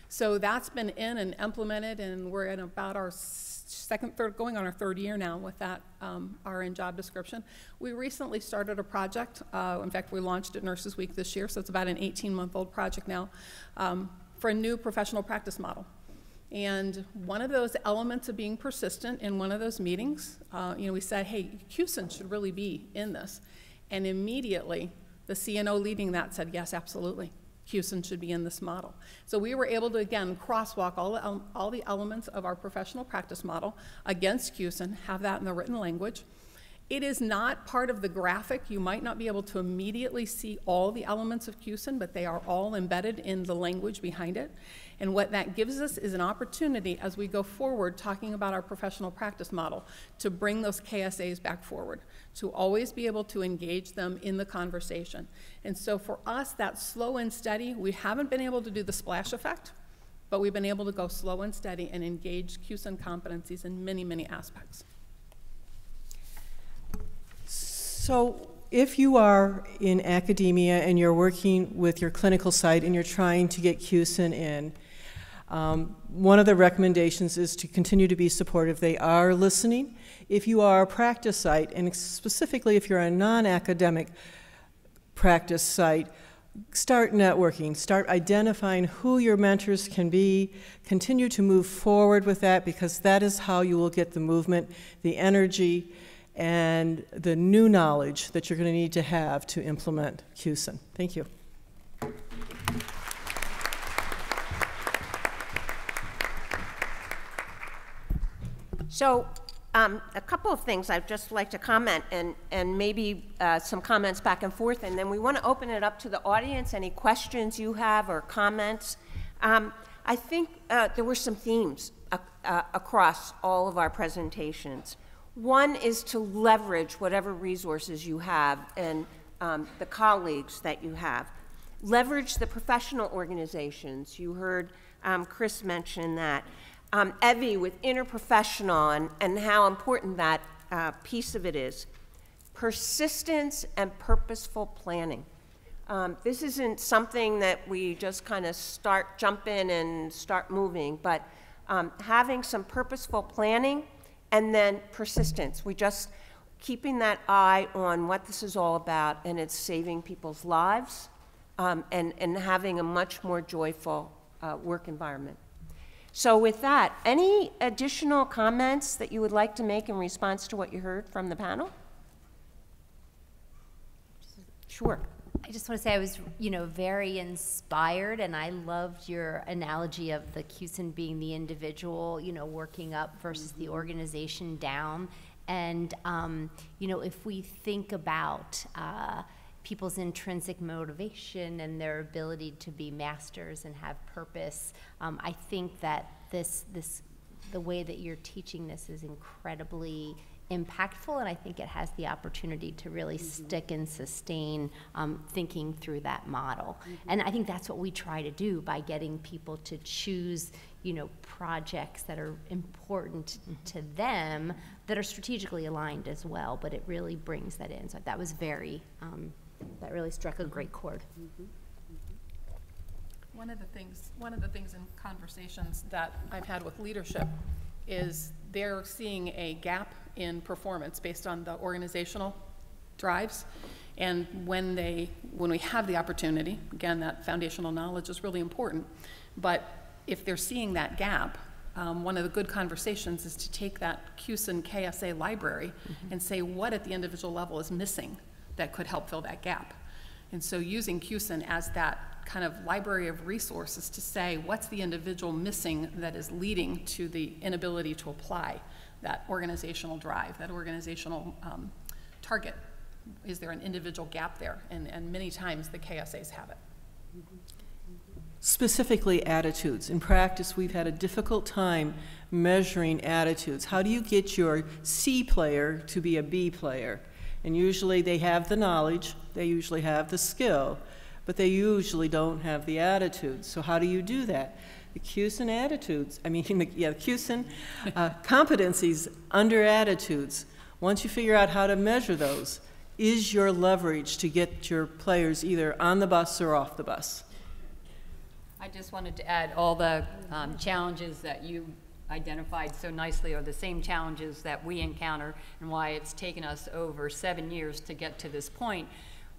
[SPEAKER 8] So that's been in and implemented, and we're in about our going on our third year now with that RN job description. We recently started a project. In fact, we launched at Nurses Week this year, so it's about an 18-month-old project now, for a new professional practice model. And one of those elements of being persistent in one of those meetings, we said, hey, QSEN should really be in this. And immediately, the CNO leading that said, yes, absolutely, QSEN should be in this model. So we were able to, again, crosswalk all the elements of our professional practice model against QSEN, have that in the written language. It is not part of the graphic. You might not be able to immediately see all the elements of QSEN, but they are all embedded in the language behind it. And what that gives us is an opportunity as we go forward talking about our professional practice model to bring those KSAs back forward, to always be able to engage them in the conversation. And so for us, that slow and steady, we haven't been able to do the splash effect. but we've been able to go slow and steady and engage QSEN competencies in many, many aspects.
[SPEAKER 3] So if you are in academia and you're working with your clinical site and you're trying to get QSEN in, one of the recommendations is to continue to be supportive. They are listening. If you are a practice site, and specifically if you're a non-academic practice site, start networking, start identifying who your mentors can be, continue to move forward with that, because that is how you will get the movement, the energy, and the new knowledge that you're going to need to have to implement QSEN. Thank you.
[SPEAKER 5] So a couple of things I'd just like to comment, and maybe some comments back and forth, and then we want to open it up to the audience, any questions you have or comments. I think there were some themes across all of our presentations. One is to leverage whatever resources you have and the colleagues that you have. Leverage the professional organizations. You heard Chris mention that. Evie with interprofessional and how important that piece of it is. Persistence and purposeful planning. This isn't something that we just kind of jump in and start moving, but having some purposeful planning and then persistence. We just keeping that eye on what this is all about, and it's saving people's lives and having a much more joyful work environment. So with that, any additional comments that you would like to make in response to what you heard from the panel? Sure.
[SPEAKER 6] I just want to say I was, very inspired, and I loved your analogy of the QSEN being the individual, working up versus the organization down. And, if we think about people's intrinsic motivation and their ability to be masters and have purpose, I think that the way that you're teaching this is incredibly impactful, and I think it has the opportunity to really stick and sustain thinking through that model. And I think that's what we try to do by getting people to choose, projects that are important to them, that are strategically aligned as well, but it really brings that in. So that was that really struck a great chord.
[SPEAKER 8] One of the things in conversations that I've had with leadership is they're seeing a gap in performance based on the organizational drives. And when we have the opportunity, again, that foundational knowledge is really important, but if they're seeing that gap, one of the good conversations is to take that QSEN KSA library and say what at the individual level is missing that could help fill that gap. And so using QSEN as that kind of library of resources to say what's the individual missing that is leading to the inability to apply that organizational drive, that organizational target. Is there an individual gap there? And many times the KSAs have it.
[SPEAKER 3] Specifically attitudes. In practice, we've had a difficult time measuring attitudes. How do you get your C player to be a B player? And usually they have the knowledge, they usually have the skill, but they usually don't have the attitude. So how do you do that? The QSEN attitudes, QSEN competencies under attitudes. Once you figure out how to measure those, is your leverage to get your players either on the bus or off the bus.
[SPEAKER 7] I just wanted to add all the challenges that you identified so nicely are the same challenges that we encounter, and why it's taken us over 7 years to get to this point,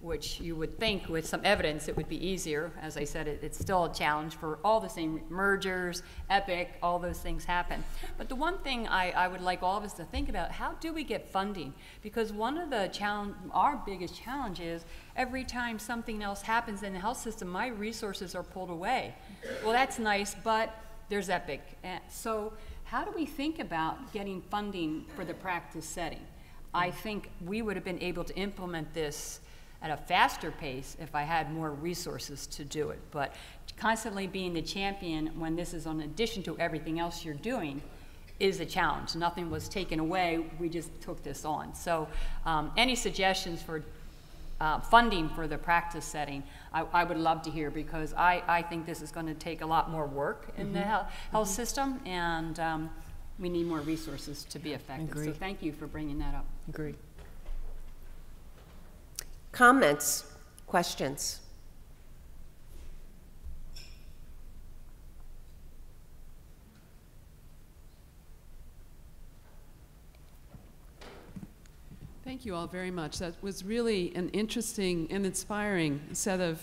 [SPEAKER 7] which you would think with some evidence it would be easier. As I said, it's still a challenge for all the same mergers, Epic, all those things happen. But the one thing I would like all of us to think about, how do we get funding? Because one of the our biggest challenge is every time something else happens in the health system, my resources are pulled away. Well, that's nice, but there's Epic. So how do we think about getting funding for the practice setting? I think we would have been able to implement this at a faster pace if I had more resources to do it. But constantly being the champion when this is in addition to everything else you're doing is a challenge. Nothing was taken away, we just took this on. So any suggestions for funding for the practice setting, I would love to hear, because I think this is going to take a lot more work in the health system, and we need more resources to be effective.
[SPEAKER 3] Agreed.
[SPEAKER 7] So thank you for bringing that up.
[SPEAKER 3] Agreed.
[SPEAKER 5] Comments, questions?
[SPEAKER 9] Thank you all very much. That was really an interesting and inspiring set of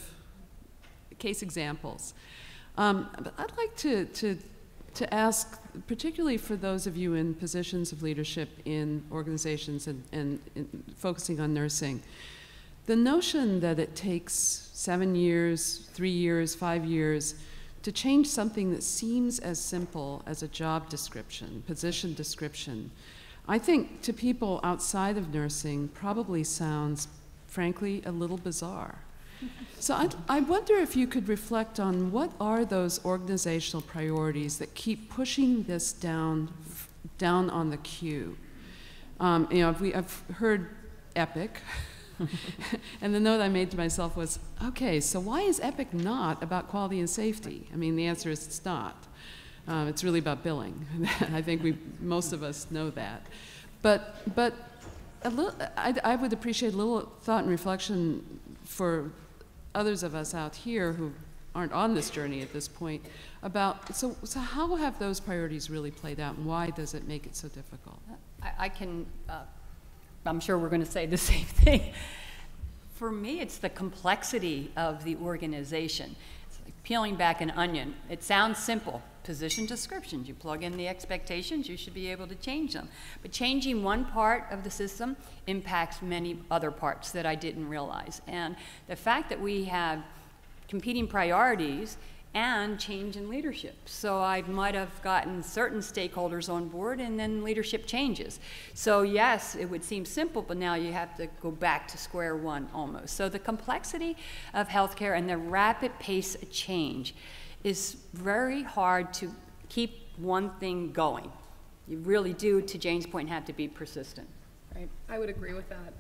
[SPEAKER 9] case examples. But I'd like to ask, particularly for those of you in positions of leadership in organizations and focusing on nursing, the notion that it takes 7 years, 3 years, 5 years to change something that seems as simple as a job description, position description, I think to people outside of nursing probably sounds, frankly, a little bizarre. So I wonder if you could reflect on what are those organizational priorities that keep pushing this down on the queue. You know, I've heard EPIC, and the note I made to myself was, okay, so why is EPIC not about quality and safety? I mean, the answer is it's not. It's really about billing. I think most of us know that. But I would appreciate a little thought and reflection for others of us out here who aren't on this journey at this point about, so how have those priorities really played out, and why does it make it so difficult?
[SPEAKER 7] I'm sure we're going to say the same thing. For me, it's the complexity of the organization. It's like peeling back an onion. It sounds simple. Position descriptions, you plug in the expectations, you should be able to change them. But changing one part of the system impacts many other parts that I didn't realize. And the fact that we have competing priorities and change in leadership. So I might have gotten certain stakeholders on board, and then leadership changes. So yes, it would seem simple, but now you have to go back to square one almost. So the complexity of healthcare and the rapid pace of change is very hard to keep one thing going. You really do, to Jane's point, have to be persistent.
[SPEAKER 8] Right, I would agree with that.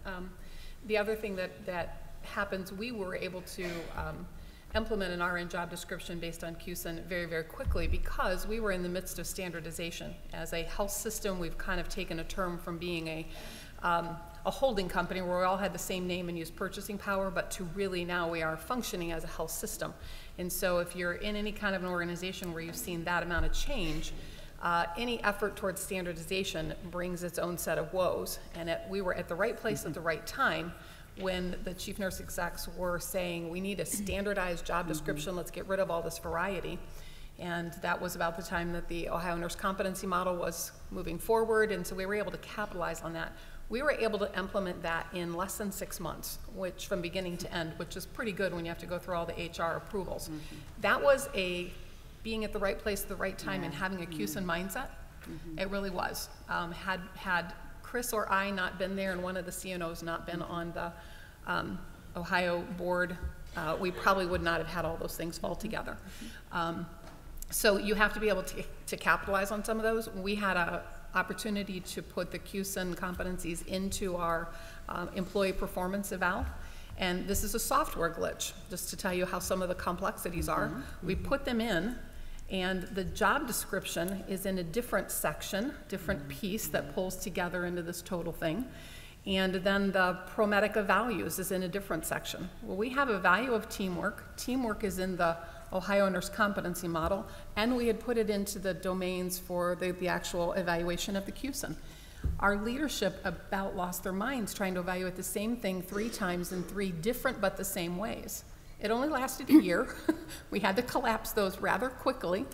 [SPEAKER 8] The other thing that happens, we were able to implement an RN job description based on QSEN very, very quickly, because we were in the midst of standardization. As a health system, we've kind of taken a term from being a holding company where we all had the same name and used purchasing power, but to really now we are functioning as a health system. And so if you're in any kind of an organization where you've seen that amount of change, any effort towards standardization brings its own set of woes. And we were at the right place at the right time when the chief nurse execs were saying, we need a standardized job description, let's get rid of all this variety. And that was about the time that the Ohio Nurse Competency model was moving forward, and so we were able to capitalize on that. We were able to implement that in less than 6 months, which from beginning to end, which is pretty good when you have to go through all the HR approvals. That was being at the right place at the right time and having a QSEN mindset. It really was. Had Chris or I not been there and one of the CNOs not been on the Ohio board, we probably would not have had all those things fall together. So you have to be able to capitalize on some of those. We had a opportunity to put the QSEN competencies into our employee performance eval. And this is a software glitch, just to tell you how some of the complexities are. We put them in, and the job description is in a different section, different piece that pulls together into this total thing. And then the ProMedica values is in a different section. Well, we have a value of teamwork. Teamwork is in the Ohio Nurse Competency Model, and we had put it into the domains for the actual evaluation of the QSEN. Our leadership about lost their minds trying to evaluate the same thing 3 times in 3 different but the same ways. It only lasted a year. We had to collapse those rather quickly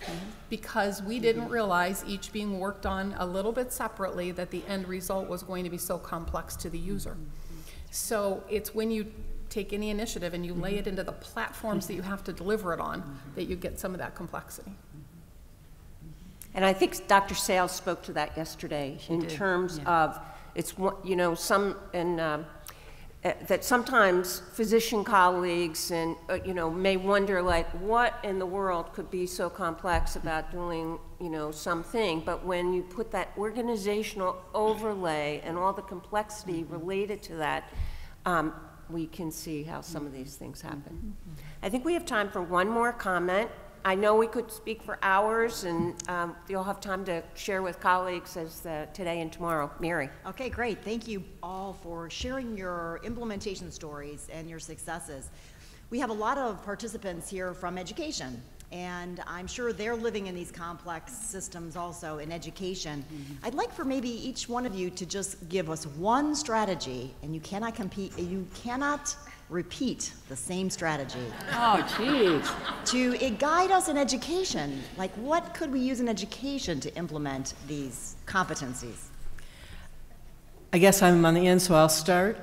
[SPEAKER 8] because we didn't realize, each being worked on a little bit separately, that the end result was going to be so complex to the user. So it's when you take any initiative and you lay it into the platforms that you have to deliver it on that you get some of that complexity.
[SPEAKER 5] And I think Dr. Sales spoke to that yesterday in terms of it's, you know, that sometimes physician colleagues and you know, may wonder, like, what in the world could be so complex about doing, you know, something. But when you put that organizational overlay and all the complexity related to that, we can see how some of these things happen. I think we have time for one more comment. I know we could speak for hours, and you'll have time to share with colleagues as today and tomorrow. Mary.
[SPEAKER 1] Okay, great. Thank you all for sharing your implementation stories and your successes. We have a lot of participants here from education, and I'm sure they're living in these complex systems also in education. I'd like for maybe each one of you to just give us one strategy, and you cannot repeat the same strategy.
[SPEAKER 4] Oh, geez.
[SPEAKER 1] To guide us in education. Like, what could we use in education to implement these competencies?
[SPEAKER 3] I guess I'm on the end, so I'll start.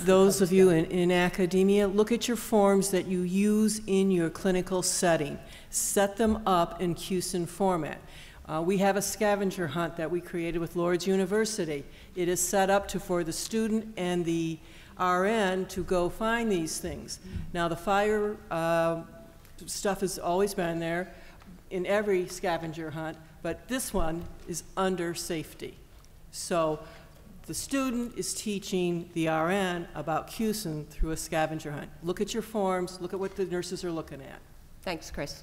[SPEAKER 3] Those of you in academia, look at your forms that you use in your clinical setting. Set them up in QSEN format. We have a scavenger hunt that we created with Lourdes University. It is set up for the student and the RN to go find these things. Now, the fire stuff has always been there in every scavenger hunt, but this one is under safety. So the student is teaching the RN about QSEN through a scavenger hunt. Look at your forms, look at what the nurses are looking at.
[SPEAKER 5] Thanks, Chris.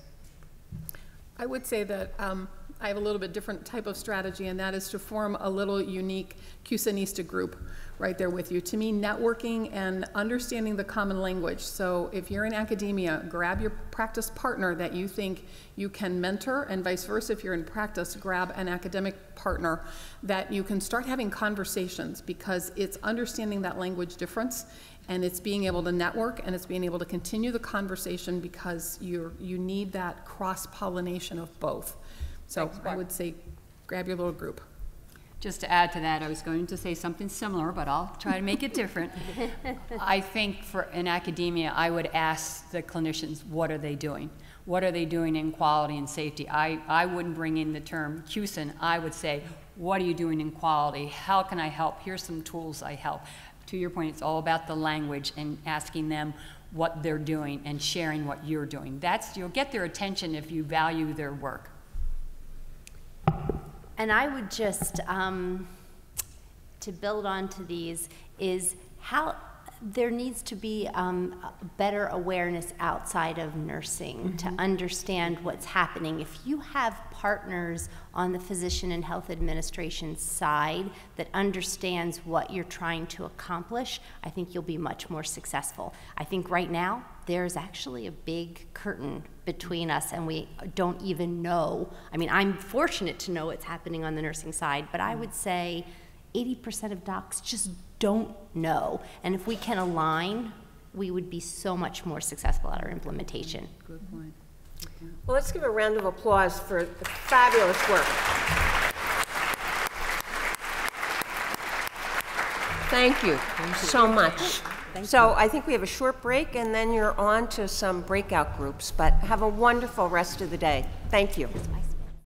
[SPEAKER 8] I would say that I have a little bit different type of strategy, and that is to form a little unique QSENista group right there with you. To me, networking and understanding the common language. So if you're in academia, grab your practice partner that you think you can mentor, and vice versa. If you're in practice, grab an academic partner that you can start having conversations, because it's understanding that language difference, and it's being able to network, and it's being able to continue the conversation, because you need that cross-pollination of both. So I would say grab your little group.
[SPEAKER 10] Just to add to that, I was going to say something similar, but I'll try to make it different. I think in academia, I would ask the clinicians, what are they doing? What are they doing in quality and safety? I wouldn't bring in the term QSEN. I would say, what are you doing in quality? How can I help? Here's some tools I help. To your point, it's all about the language and asking them what they're doing and sharing what you're doing. You'll get their attention if you value their work.
[SPEAKER 6] And I would just, to build onto these, is how there needs to be better awareness outside of nursing to understand what's happening. If you have partners on the physician and health administration side that understands what you're trying to accomplish, I think you'll be much more successful. I think right now, there's actually a big curtain between us, and we don't even know. I mean, I'm fortunate to know what's happening on the nursing side, but I would say 80% of docs just don't know. And if we can align, we would be so much more successful at our implementation.
[SPEAKER 10] Good point.
[SPEAKER 5] Well, let's give a round of applause for the fabulous work. Thank you so much. So I think we have a short break, and then you're on to some breakout groups, but have a wonderful rest of the day. Thank you.